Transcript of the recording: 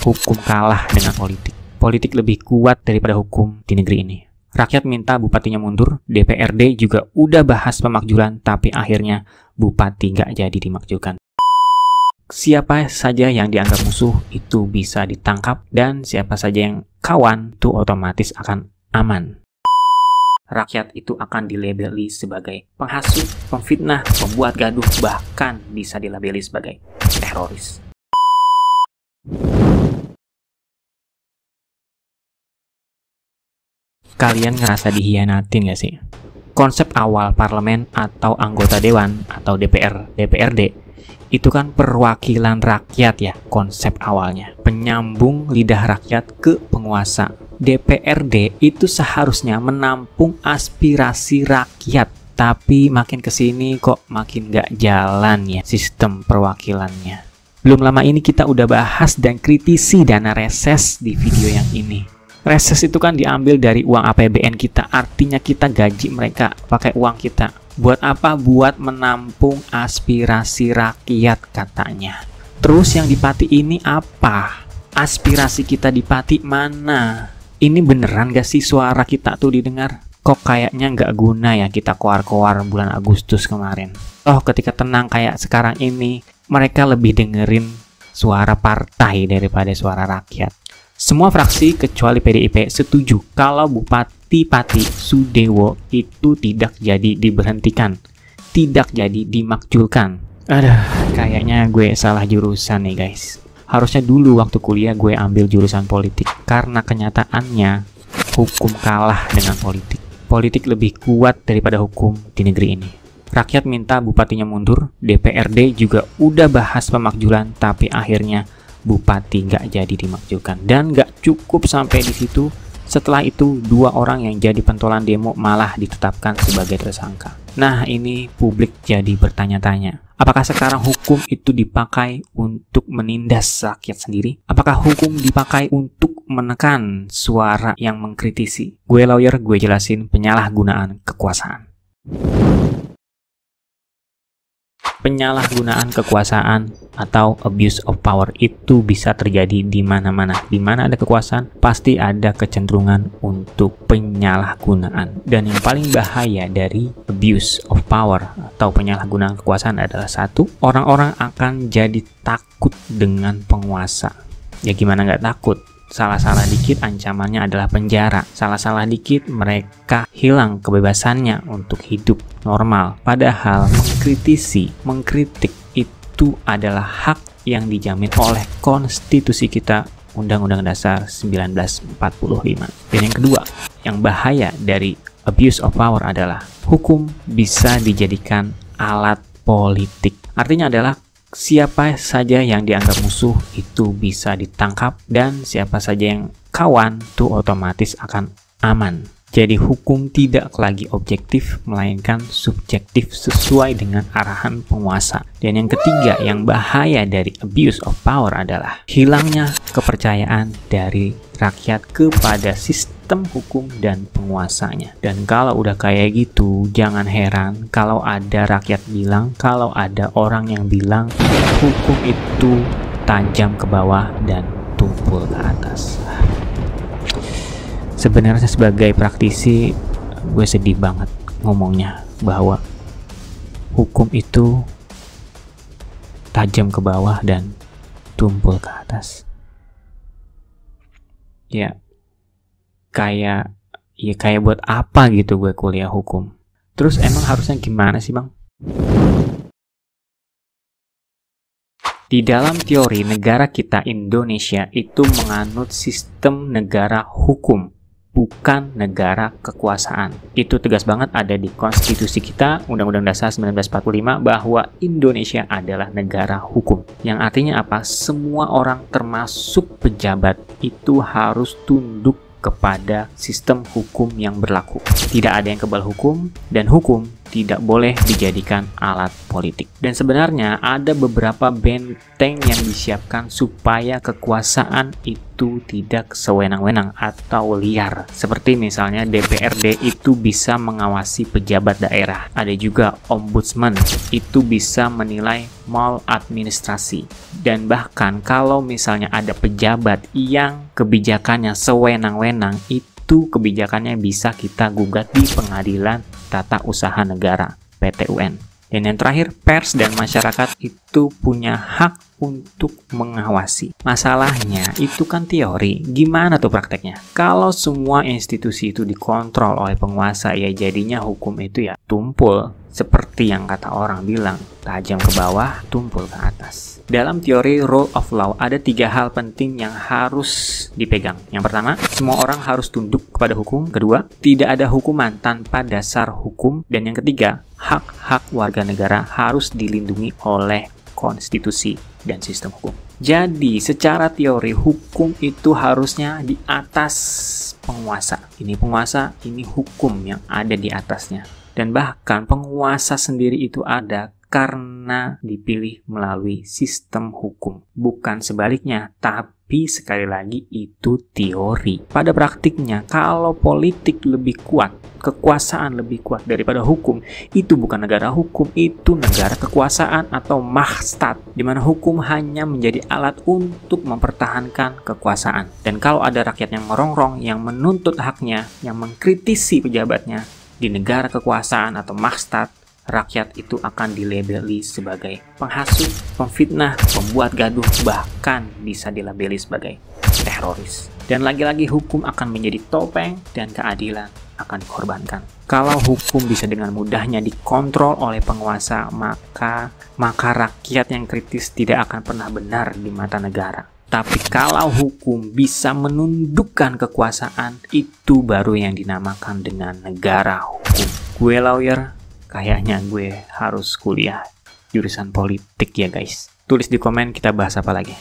Hukum kalah dengan politik. Politik lebih kuat daripada hukum di negeri ini. Rakyat minta bupatinya mundur, DPRD juga udah bahas pemakzulan, tapi akhirnya bupati nggak jadi dimakzulkan. Siapa saja yang dianggap musuh itu bisa ditangkap, dan siapa saja yang kawan itu otomatis akan aman. Rakyat itu akan dilabeli sebagai penghasut, pemfitnah, pembuat gaduh, bahkan bisa dilabeli sebagai teroris. Kalian ngerasa dihianatin gak sih? Konsep awal parlemen atau anggota dewan atau DPR, DPRD itu kan perwakilan rakyat ya, konsep awalnya. Penyambung lidah rakyat ke penguasa. DPRD itu seharusnya menampung aspirasi rakyat. Tapi makin kesini kok makin gak jalan ya sistem perwakilannya. Belum lama ini kita udah bahas dan kritisi dana reses di video yang ini. Reses itu kan diambil dari uang APBN kita, artinya kita gaji mereka pakai uang kita. Buat apa? Buat menampung aspirasi rakyat katanya. Terus yang di Pati ini apa? Aspirasi kita di Pati mana? Ini beneran gak sih suara kita tuh didengar? Kok kayaknya nggak guna ya kita koar-koar bulan Agustus kemarin. Oh, ketika tenang kayak sekarang ini, mereka lebih dengerin suara partai daripada suara rakyat. Semua fraksi kecuali PDIP setuju kalau Bupati Pati Sudewo itu tidak jadi diberhentikan, tidak jadi dimakzulkan. Aduh, kayaknya gue salah jurusan nih guys. Harusnya dulu waktu kuliah gue ambil jurusan politik, karena kenyataannya hukum kalah dengan politik. Politik lebih kuat daripada hukum di negeri ini. Rakyat minta bupatinya mundur, DPRD juga udah bahas pemakzulan, tapi akhirnya bupati nggak jadi dimakzulkan. Dan nggak cukup sampai di situ. Setelah itu, 2 orang yang jadi pentolan demo malah ditetapkan sebagai tersangka. Nah, ini publik jadi bertanya-tanya. Apakah sekarang hukum itu dipakai untuk menindas rakyat sendiri? Apakah hukum dipakai untuk menekan suara yang mengkritisi? Gue lawyer, gue jelasin penyalahgunaan kekuasaan. Penyalahgunaan kekuasaan atau abuse of power itu bisa terjadi di mana-mana. Di mana ada kekuasaan, pasti ada kecenderungan untuk penyalahgunaan. Dan yang paling bahaya dari abuse of power atau penyalahgunaan kekuasaan adalah satu, orang-orang akan jadi takut dengan penguasa. Ya gimana nggak takut? Salah-salah dikit ancamannya adalah penjara. Salah-salah dikit mereka hilang kebebasannya untuk hidup normal. Padahal mengkritik itu adalah hak yang dijamin oleh konstitusi kita, Undang-Undang Dasar 1945. Dan yang kedua, yang bahaya dari abuse of power adalah hukum bisa dijadikan alat politik. Artinya adalah siapa saja yang dianggap musuh itu bisa ditangkap, dan siapa saja yang kawan itu otomatis akan aman. Jadi hukum tidak lagi objektif, melainkan subjektif sesuai dengan arahan penguasa. Dan yang ketiga, yang bahaya dari abuse of power adalah hilangnya kepercayaan dari rakyat kepada sistem hukum dan penguasanya. Dan kalau udah kayak gitu, jangan heran kalau ada rakyat bilang, kalau ada orang yang bilang hukum itu tajam ke bawah dan tumpul ke atas. Sebenarnya sebagai praktisi, gue sedih banget ngomongnya bahwa hukum itu tajam ke bawah dan tumpul ke atas. Ya kayak buat apa gitu gue kuliah hukum. Terus emang harusnya gimana sih bang? Di dalam teori negara kita Indonesia itu menganut sistem negara hukum, bukan negara kekuasaan. Itu tegas banget ada di konstitusi kita, Undang-Undang Dasar 1945, bahwa Indonesia adalah negara hukum. Yang artinya apa? Semua orang termasuk pejabat itu harus tunduk kepada sistem hukum yang berlaku. Tidak ada yang kebal hukum, dan hukum tidak boleh dijadikan alat politik. Dan sebenarnya ada beberapa benteng yang disiapkan supaya kekuasaan itu tidak sewenang-wenang atau liar. Seperti misalnya DPRD itu bisa mengawasi pejabat daerah. Ada juga ombudsman, itu bisa menilai maladministrasi. Dan bahkan kalau misalnya ada pejabat yang kebijakannya sewenang-wenang, itu kebijakannya bisa kita gugat di Pengadilan Tata Usaha Negara (PT UN). Dan yang terakhir, pers dan masyarakat itu punya hak untuk mengawasi. Masalahnya itu kan teori, gimana tuh prakteknya? Kalau semua institusi itu dikontrol oleh penguasa, ya jadinya hukum itu ya tumpul. Seperti yang kata orang bilang, tajam ke bawah, tumpul ke atas. Dalam teori rule of law, ada 3 hal penting yang harus dipegang. Yang pertama, semua orang harus tunduk kepada hukum. Kedua, tidak ada hukuman tanpa dasar hukum. Dan yang ketiga, hak-hak warga negara harus dilindungi oleh konstitusi dan sistem hukum. Jadi, secara teori, hukum itu harusnya di atas penguasa. Ini penguasa, ini hukum yang ada di atasnya. Dan bahkan penguasa sendiri itu ada karena dipilih melalui sistem hukum. Bukan sebaliknya, tapi sekali lagi itu teori. Pada praktiknya, kalau politik lebih kuat, kekuasaan lebih kuat daripada hukum, itu bukan negara hukum, itu negara kekuasaan atau mahstat, di mana hukum hanya menjadi alat untuk mempertahankan kekuasaan. Dan kalau ada rakyat yang merongrong, yang menuntut haknya, yang mengkritisi pejabatnya, di negara kekuasaan atau mahstat, rakyat itu akan dilabeli sebagai penghasut, pemfitnah, pembuat gaduh, bahkan bisa dilabeli sebagai teroris. Dan lagi-lagi hukum akan menjadi topeng dan keadilan akan dikorbankan. Kalau hukum bisa dengan mudahnya dikontrol oleh penguasa, maka rakyat yang kritis tidak akan pernah benar di mata negara. Tapi kalau hukum bisa menundukkan kekuasaan, itu baru yang dinamakan dengan negara hukum. Gue lawyer, kayaknya gue harus kuliah jurusan politik ya guys. Tulis di komen kita bahas apa lagi.